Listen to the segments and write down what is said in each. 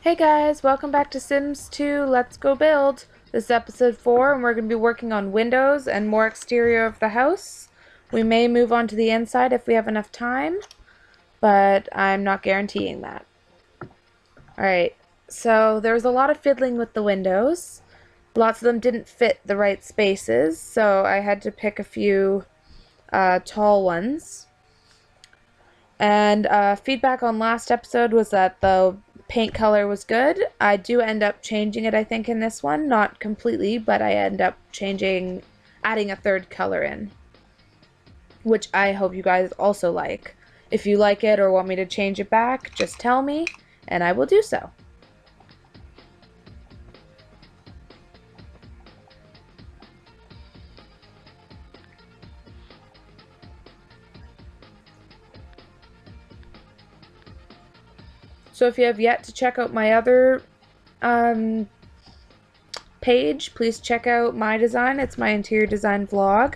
Hey guys, welcome back to Sims 2 Let's Go Build. This is episode 4 and we're going to be working on windows and more exterior of the house. We may move on to the inside if we have enough time, but I'm not guaranteeing that. Alright, so there was a lot of fiddling with the windows. Lots of them didn't fit the right spaces, so I had to pick a few tall ones. And feedback on last episode was that the paint color was good. I do end up changing it, I think, in this one. Not completely, but I end up adding a third color in, which I hope you guys also like. If you like it or want me to change it back, just tell me, and I will do so. So if you have yet to check out my other page, please check out my design. It's my interior design vlog.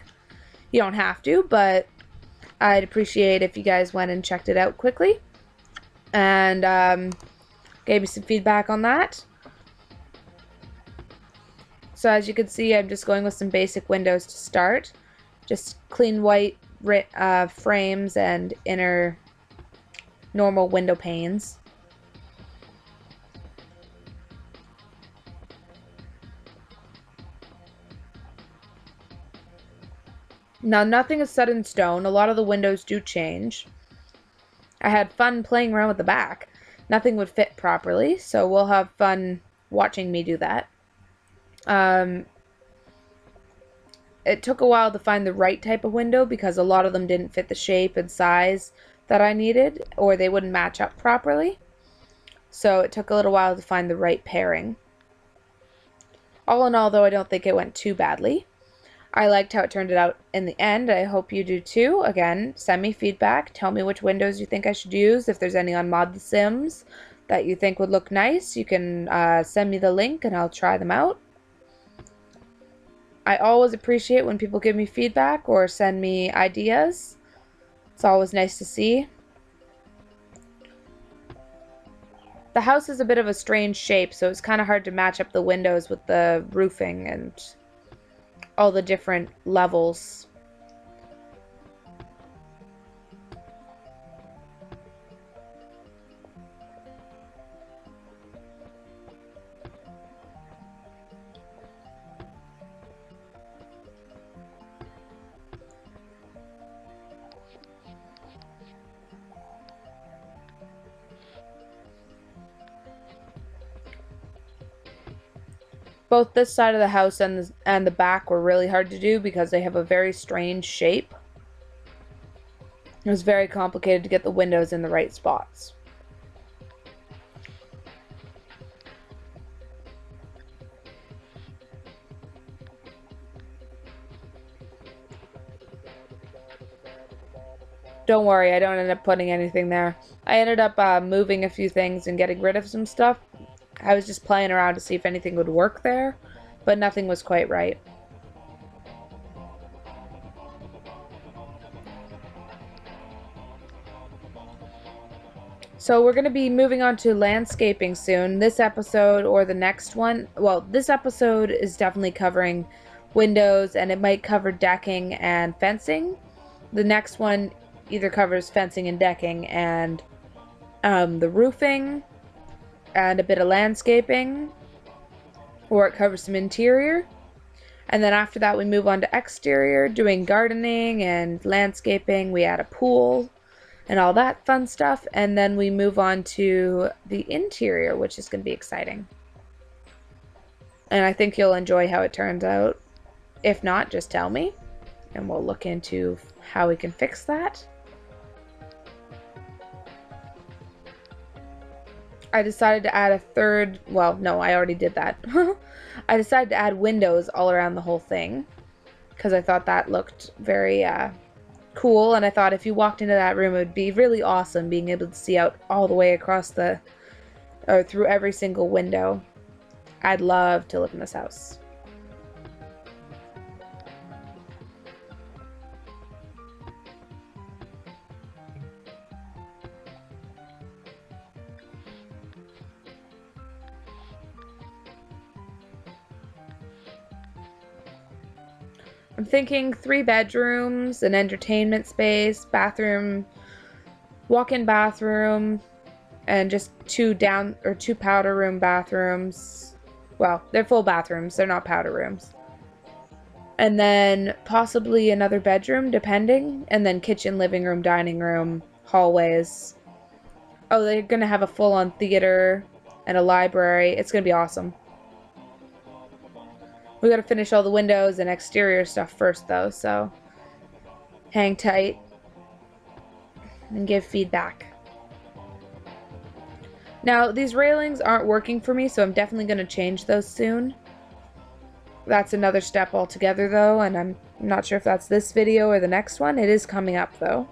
You don't have to, but I'd appreciate if you guys went and checked it out quickly and gave me some feedback on that. So as you can see, I'm just going with some basic windows to start. Just clean white frames and inner normal window panes. Now, nothing is set in stone. A lot of the windows do change. I had fun playing around with the back. Nothing would fit properly, so we'll have fun watching me do that. It took a while to find the right type of window because a lot of them didn't fit the shape and size that I needed, or they wouldn't match up properly. So it took a little while to find the right pairing. All in all, though, I don't think it went too badly. I liked how it turned out in the end. I hope you do too. Again, send me feedback. Tell me which windows you think I should use. If there's any on Mod The Sims that you think would look nice, you can send me the link and I'll try them out. I always appreciate when people give me feedback or send me ideas. It's always nice to see. The house is a bit of a strange shape, so it's kind of hard to match up the windows with the roofing and all the different levels. Both this side of the house and the back were really hard to do because they have a very strange shape. It was very complicated to get the windows in the right spots. Don't worry, I don't end up putting anything there. I ended up moving a few things and getting rid of some stuff. I was just playing around to see if anything would work there, but nothing was quite right. So we're going to be moving on to landscaping soon. This episode or the next one, well, this episode is definitely covering windows and it might cover decking and fencing. The next one either covers fencing and decking and the roofing and a bit of landscaping, or it covers some interior. And then after that we move on to exterior, doing gardening and landscaping. We add a pool and all that fun stuff, and then we move on to the interior, which is going to be exciting. And I think you'll enjoy how it turns out. If not, just tell me, and we'll look into how we can fix that. I decided to add a third, well, no, I already did that. I decided to add windows all around the whole thing because I thought that looked very cool, and I thought if you walked into that room it would be really awesome being able to see out all the way across or through every single window. I'd love to live in this house. I'm thinking 3 bedrooms, an entertainment space, bathroom, walk-in bathroom, and just 2 powder room bathrooms. Well, they're full bathrooms, they're not powder rooms. And then possibly another bedroom, depending, and then kitchen, living room, dining room, hallways. Oh, they're gonna have a full-on theater and a library. It's gonna be awesome. We gotta finish all the windows and exterior stuff first, though, so hang tight and give feedback. Now, these railings aren't working for me, so I'm definitely gonna change those soon. That's another step altogether, though, and I'm not sure if that's this video or the next one. It is coming up, though.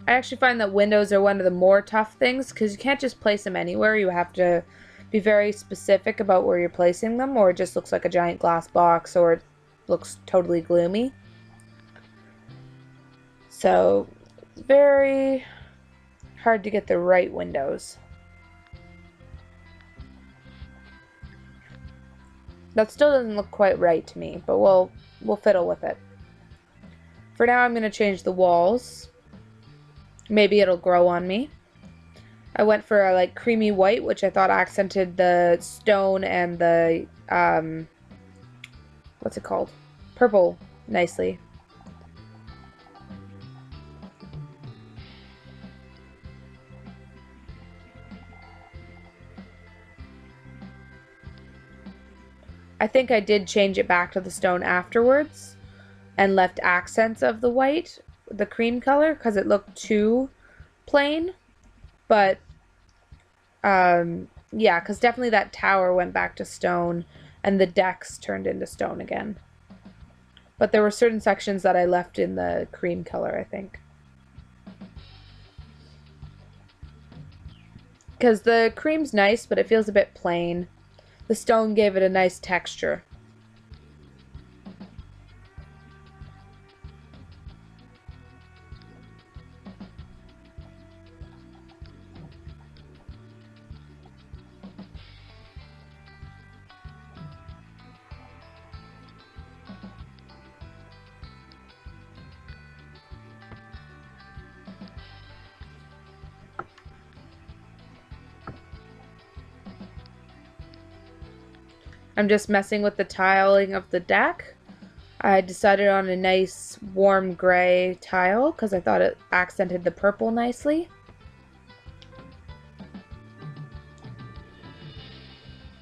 I actually find that windows are one of the more tough things because you can't just place them anywhere. You have to be very specific about where you're placing them, or it just looks like a giant glass box, or it looks totally gloomy. So, very hard to get the right windows. That still doesn't look quite right to me, but we'll fiddle with it. For now, I'm going to change the walls. Maybe it'll grow on me. I went for a like creamy white, which I thought accented the stone and the what's it called? Purple nicely. I think I did change it back to the stone afterwards and left accents of the white, the cream color, because it looked too plain. But yeah, because definitely that tower went back to stone and the decks turned into stone again. But there were certain sections that I left in the cream color, I think. Because the cream's nice, but it feels a bit plain. The stone gave it a nice texture. I'm just messing with the tiling of the deck. I decided on a nice warm gray tile because I thought it accented the purple nicely.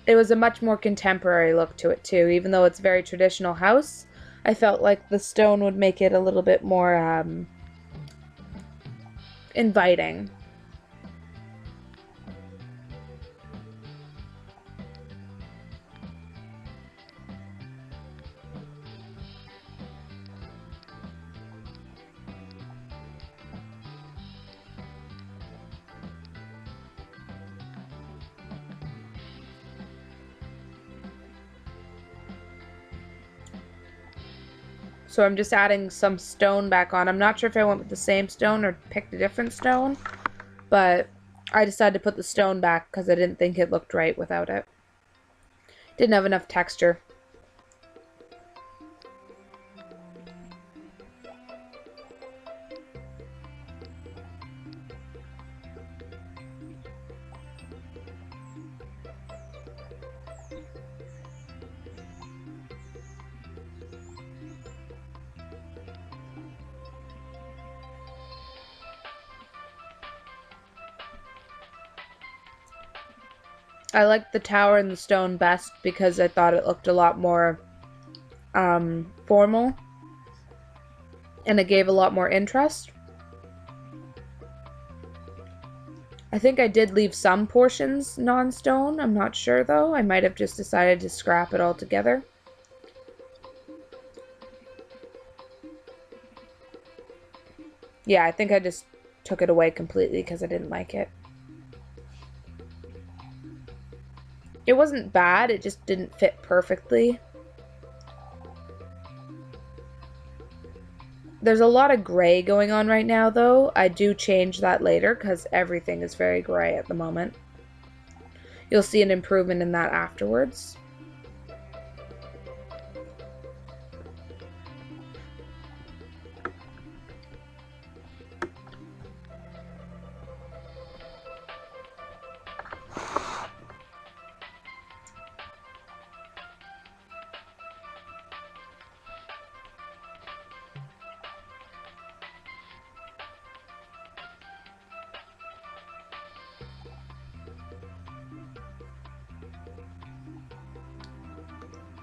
It was a much more contemporary look to it too, even though it's a very traditional house. I felt like the stone would make it a little bit more inviting. So I'm just adding some stone back on. I'm not sure if I went with the same stone or picked a different stone, but I decided to put the stone back because I didn't think it looked right without it. Didn't have enough texture. I liked the tower and the stone best because I thought it looked a lot more formal and it gave a lot more interest. I think I did leave some portions non-stone. I'm not sure though. I might have just decided to scrap it all together. Yeah, I think I just took it away completely because I didn't like it. It wasn't bad, it just didn't fit perfectly. There's a lot of gray going on right now, though. I do change that later because everything is very gray at the moment. You'll see an improvement in that afterwards.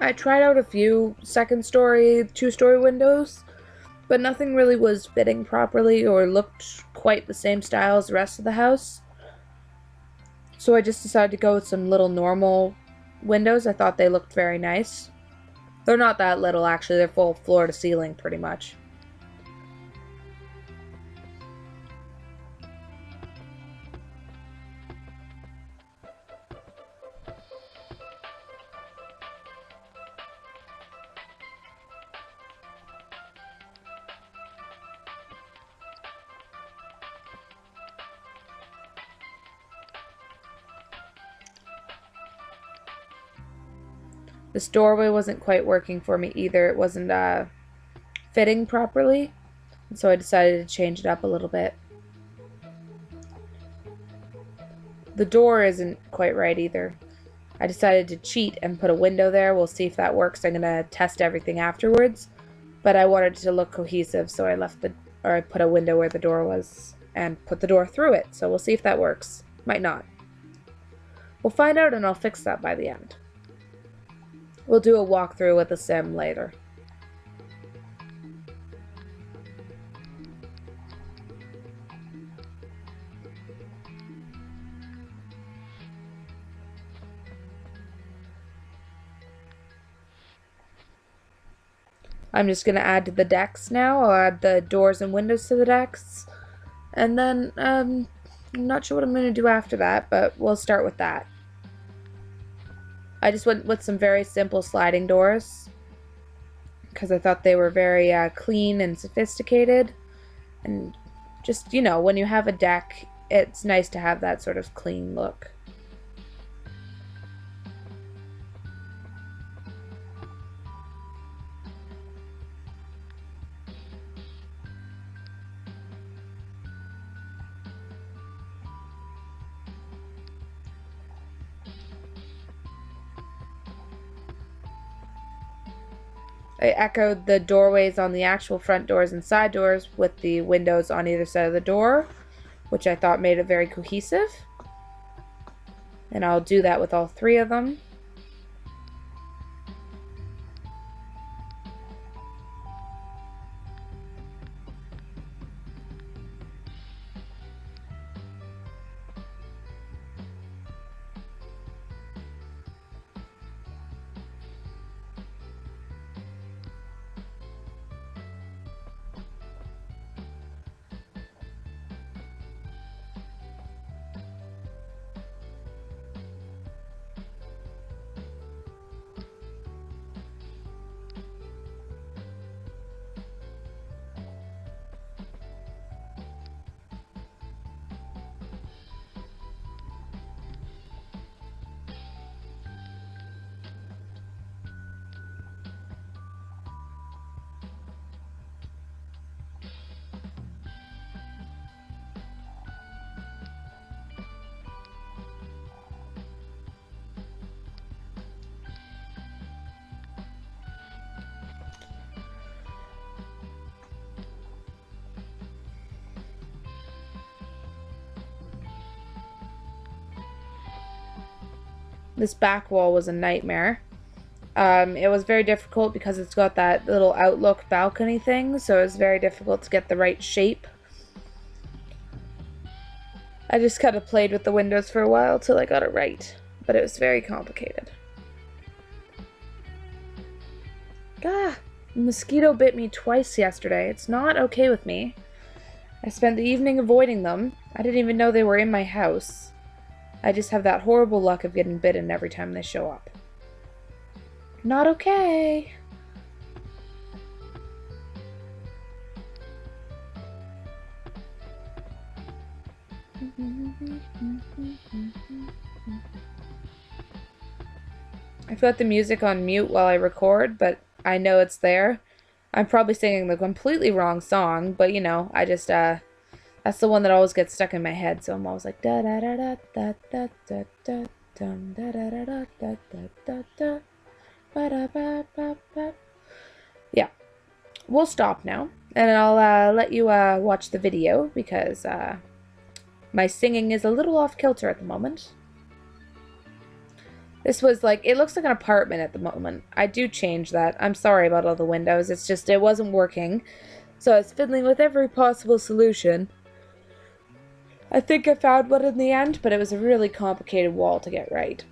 I tried out a few second story, two-story windows, but nothing really was fitting properly or looked quite the same style as the rest of the house. So I just decided to go with some little normal windows. I thought they looked very nice. They're not that little, actually. They're full floor to ceiling, pretty much. This doorway wasn't quite working for me either. It wasn't fitting properly, and so I decided to change it up a little bit. The door isn't quite right either. I decided to cheat and put a window there. We'll see if that works. I'm gonna test everything afterwards, but I wanted it to look cohesive, so I put a window where the door was and put the door through it. So we'll see if that works. Might not. We'll find out, and I'll fix that by the end. We'll do a walkthrough with the sim later. I'm just going to add to the decks now. I'll add the doors and windows to the decks. And then, I'm not sure what I'm going to do after that, but we'll start with that. I just went with some very simple sliding doors because I thought they were very clean and sophisticated. And just, you know, when you have a deck, it's nice to have that sort of clean look. I echoed the doorways on the actual front doors and side doors with the windows on either side of the door, which I thought made it very cohesive. And I'll do that with all three of them. This back wall was a nightmare. It was very difficult because it's got that little outlook balcony thing, so it was very difficult to get the right shape. I just kind of played with the windows for a while till I got it right, but it was very complicated. Ah, a mosquito bit me twice yesterday. It's not okay with me. I spent the evening avoiding them. I didn't even know they were in my house. I just have that horrible luck of getting bitten every time they show up. Not okay. I've got the music on mute while I record, but I know it's there. I'm probably singing the completely wrong song, but you know, I just, that's the one that always gets stuck in my head, so I'm always like, da da da da da da da da dum da da da da da da da da ba da ba ba ba. Yeah, we'll stop now, and I'll let you watch the video because my singing is a little off kilter at the moment. This was like, it looks like an apartment at the moment. I do change that. I'm sorry about all the windows. It's just, it wasn't working. So I was fiddling with every possible solution. I think I found one in the end, but it was a really complicated wall to get right.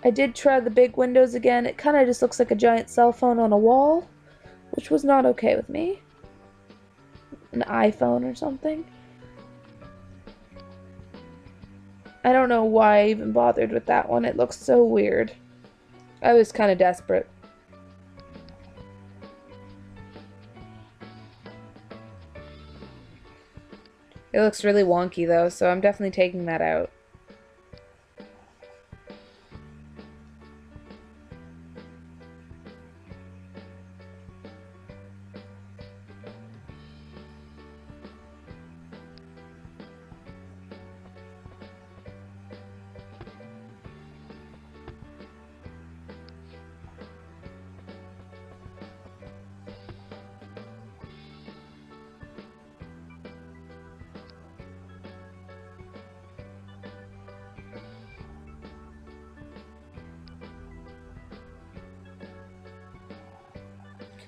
I did try the big windows again. It kind of just looks like a giant cell phone on a wall, which was not okay with me. An iPhone or something. I don't know why I even bothered with that one. It looks so weird. I was kind of desperate. It looks really wonky though, so I'm definitely taking that out.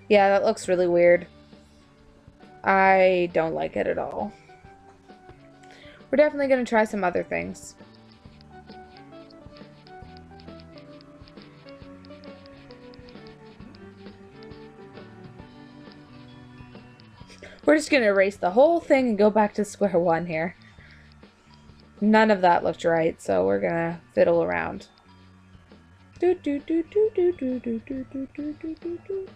Yeah, that looks really weird. I don't like it at all. We're definitely going to try some other things. We're just going to erase the whole thing and go back to square one here. None of that looked right, so we're going to fiddle around. Do do do do do do do do do do do do do.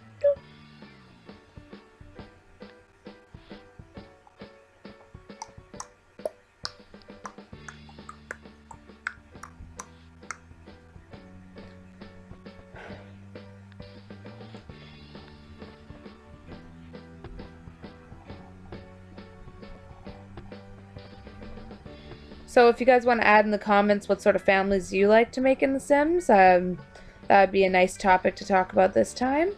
So if you guys want to add in the comments what sort of families you like to make in The Sims, that would be a nice topic to talk about this time.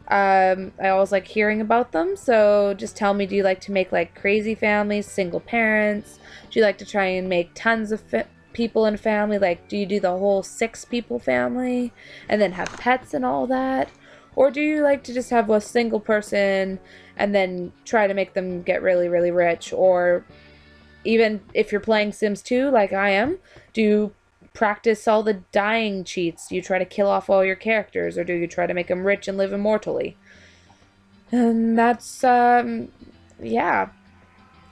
I always like hearing about them, so just tell me, do you like to make like crazy families, single parents? Do you like to try and make tons of people in a family? Like, do you do the whole 6 people family and then have pets and all that? Or do you like to just have a single person and then try to make them get really, really rich? Or even if you're playing Sims 2 like I am, do you practice all the dying cheats? Do you try to kill off all your characters, or do you try to make them rich and live immortally? And that's, yeah.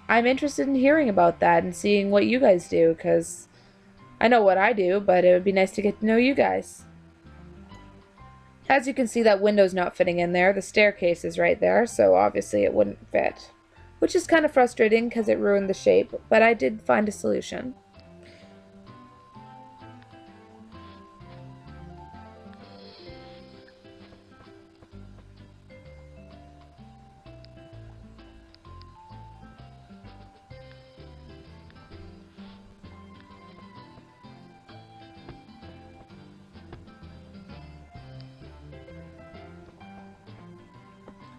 I'm interested in hearing about that and seeing what you guys do, because I know what I do, but it would be nice to get to know you guys. As you can see, that window's not fitting in there. The staircase is right there, so obviously it wouldn't fit. Which is kind of frustrating because it ruined the shape, but I did find a solution.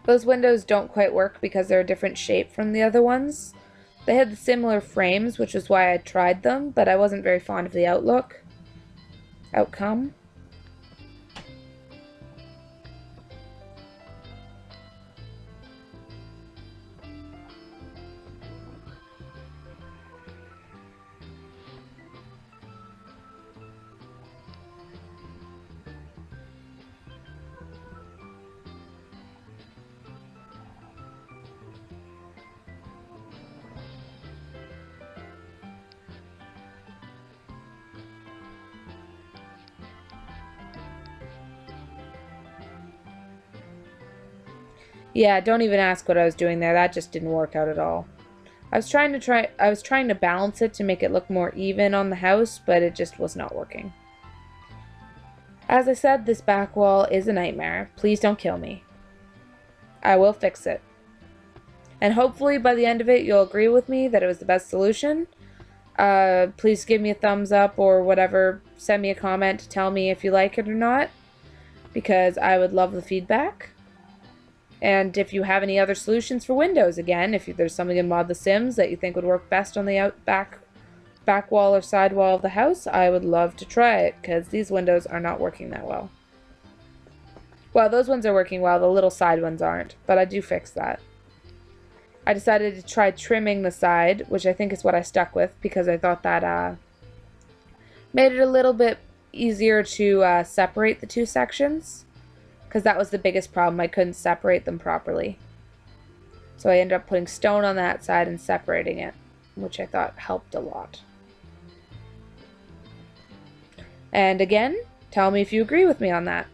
Those windows don't quite work because they're a different shape from the other ones. They had similar frames, which is why I tried them, but I wasn't very fond of the outcome. Yeah, don't even ask what I was doing there. That just didn't work out at all. I was trying to balance it to make it look more even on the house, but it just was not working. As I said, this back wall is a nightmare. Please don't kill me. I will fix it. And hopefully by the end of it, you'll agree with me that it was the best solution. Please give me a thumbs up or whatever. Send me a comment to tell me if you like it or not, because I would love the feedback. And if you have any other solutions for windows, again, if there's something in Mod The Sims that you think would work best on the back wall or side wall of the house, I would love to try it, because these windows are not working that well. Well, those ones are working well, the little side ones aren't, but I do fix that. I decided to try trimming the side, which I think is what I stuck with, because I thought that made it a little bit easier to separate the two sections. Because that was the biggest problem. I couldn't separate them properly. So I ended up putting stone on that side and separating it, which I thought helped a lot. And again, tell me if you agree with me on that.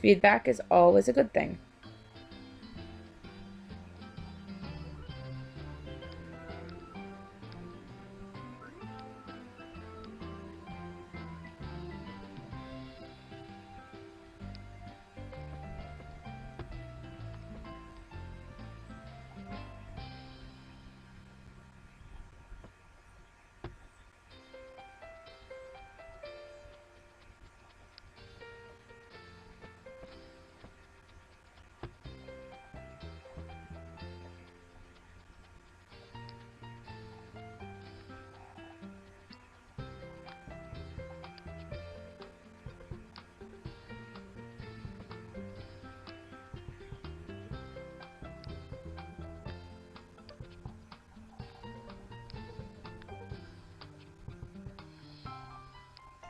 Feedback is always a good thing.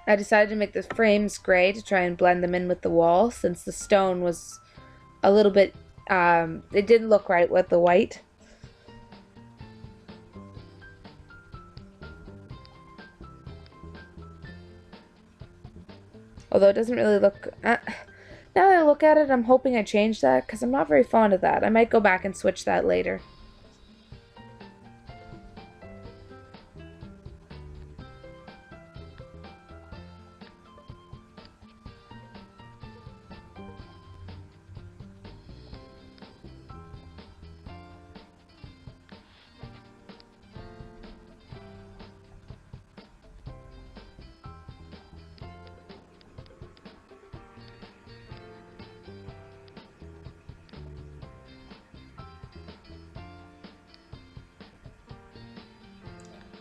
I decided to make the frames gray to try and blend them in with the wall, since the stone was a little bit, it didn't look right with the white. Although it doesn't really look, now that I look at it, I'm hoping I changed that, because I'm not very fond of that. I might go back and switch that later.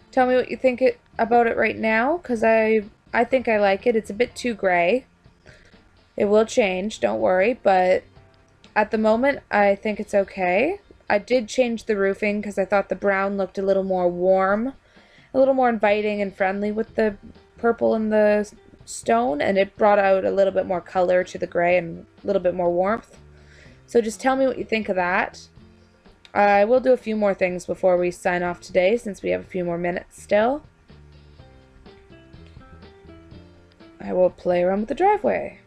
Tell me what you think about it right now, because I think I like it. It's a bit too gray. It will change, don't worry, but at the moment I think it's okay. I did change the roofing because I thought the brown looked a little more warm, a little more inviting and friendly with the purple and the stone, and it brought out a little bit more color to the gray and a little bit more warmth. So just tell me what you think of that. I will do a few more things before we sign off today, since we have a few more minutes still. I will play around with the driveway.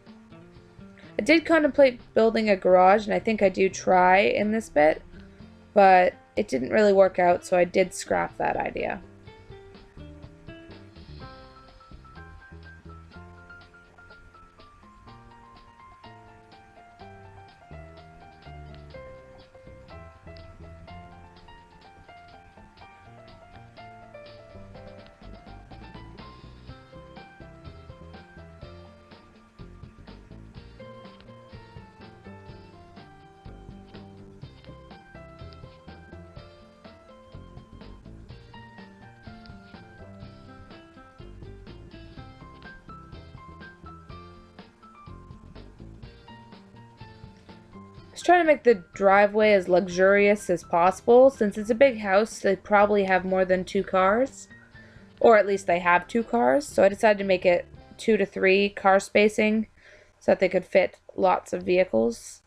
I did contemplate building a garage, and I think I do try in this bit, but it didn't really work out, so I did scrap that idea. I was trying to make the driveway as luxurious as possible. Since it's a big house, they probably have more than 2 cars. Or at least they have 2 cars. So I decided to make it 2 to 3 car spacing so that they could fit lots of vehicles.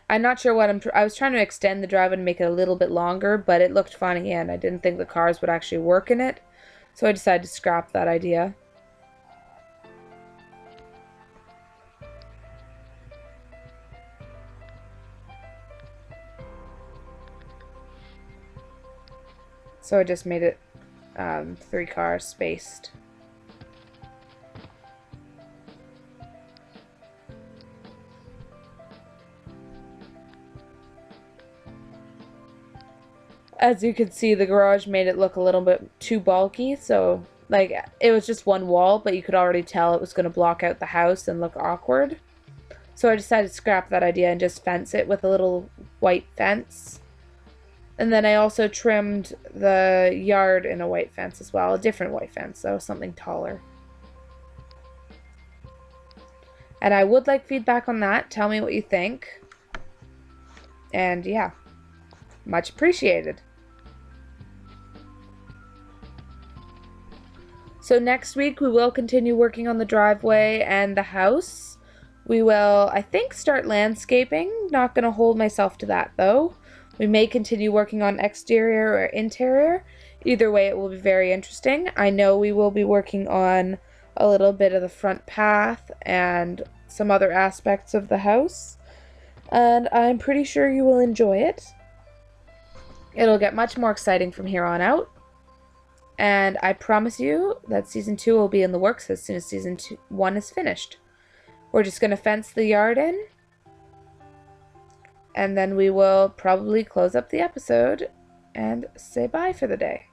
I'm not sure what I was trying to extend the driveway and make it a little bit longer, but it looked funny and I didn't think the cars would actually work in it. So I decided to scrap that idea. So I just made it 3 cars spaced. As you can see, the garage made it look a little bit too bulky, so like it was just one wall, but you could already tell it was going to block out the house and look awkward. So I decided to scrap that idea and just fence it with a little white fence. And then I also trimmed the yard in a white fence as well, a different white fence, so something taller. And I would like feedback on that. Tell me what you think. And yeah, much appreciated. So next week we will continue working on the driveway and the house. We will, I think, start landscaping. Not going to hold myself to that though. We may continue working on exterior or interior. Either way, it will be very interesting. I know we will be working on a little bit of the front path and some other aspects of the house. And I'm pretty sure you will enjoy it. It'll get much more exciting from here on out. And I promise you that Season 2 will be in the works as soon as Season 1 is finished. We're just going to fence the yard in. And then we will probably close up the episode and say bye for the day.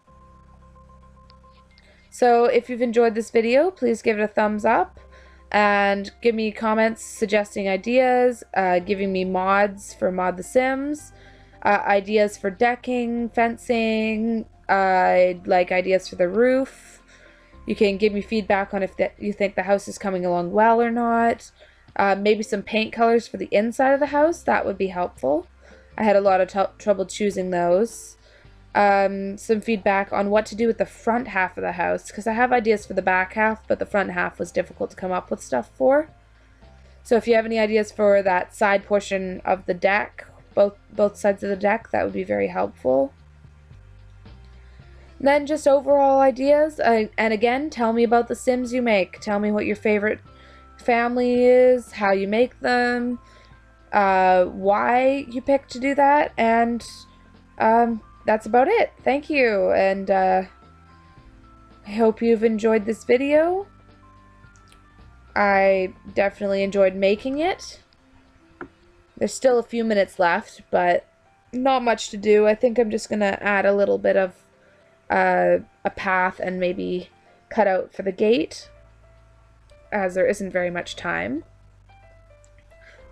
So if you've enjoyed this video, please give it a thumbs up. And give me comments suggesting ideas, giving me mods for Mod the Sims, ideas for decking, fencing, I'd like ideas for the roof. You can give me feedback on if you think the house is coming along well or not. Maybe some paint colors for the inside of the house. That would be helpful. I had a lot of trouble choosing those. Some feedback on what to do with the front half of the house, because I have ideas for the back half, but the front half was difficult to come up with stuff for. So if you have any ideas for that side portion of the deck, both sides of the deck, that would be very helpful. Then just overall ideas, and again, tell me about the Sims you make. Tell me what your favorite family is, how you make them, why you picked to do that, and that's about it. Thank you, and I hope you've enjoyed this video. I definitely enjoyed making it. There's still a few minutes left, but not much to do. I think I'm just going to add a little bit of a path and maybe cut out for the gate, as there isn't very much time.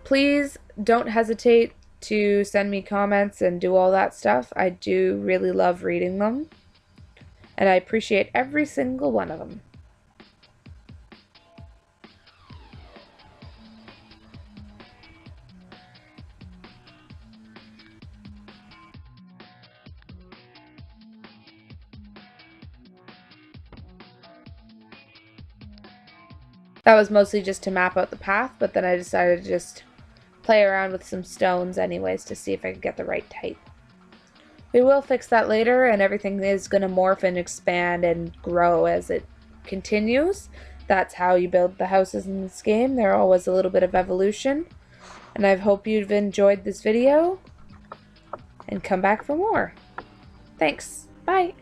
Please don't hesitate to send me comments and do all that stuff. I do really love reading them, and I appreciate every single one of them. That was mostly just to map out the path, but then I decided to just play around with some stones anyways to see if I could get the right type. We will fix that later, and everything is going to morph and expand and grow as it continues. That's how you build the houses in this game. There always a little bit of evolution. And I hope you've enjoyed this video and come back for more. Thanks. Bye.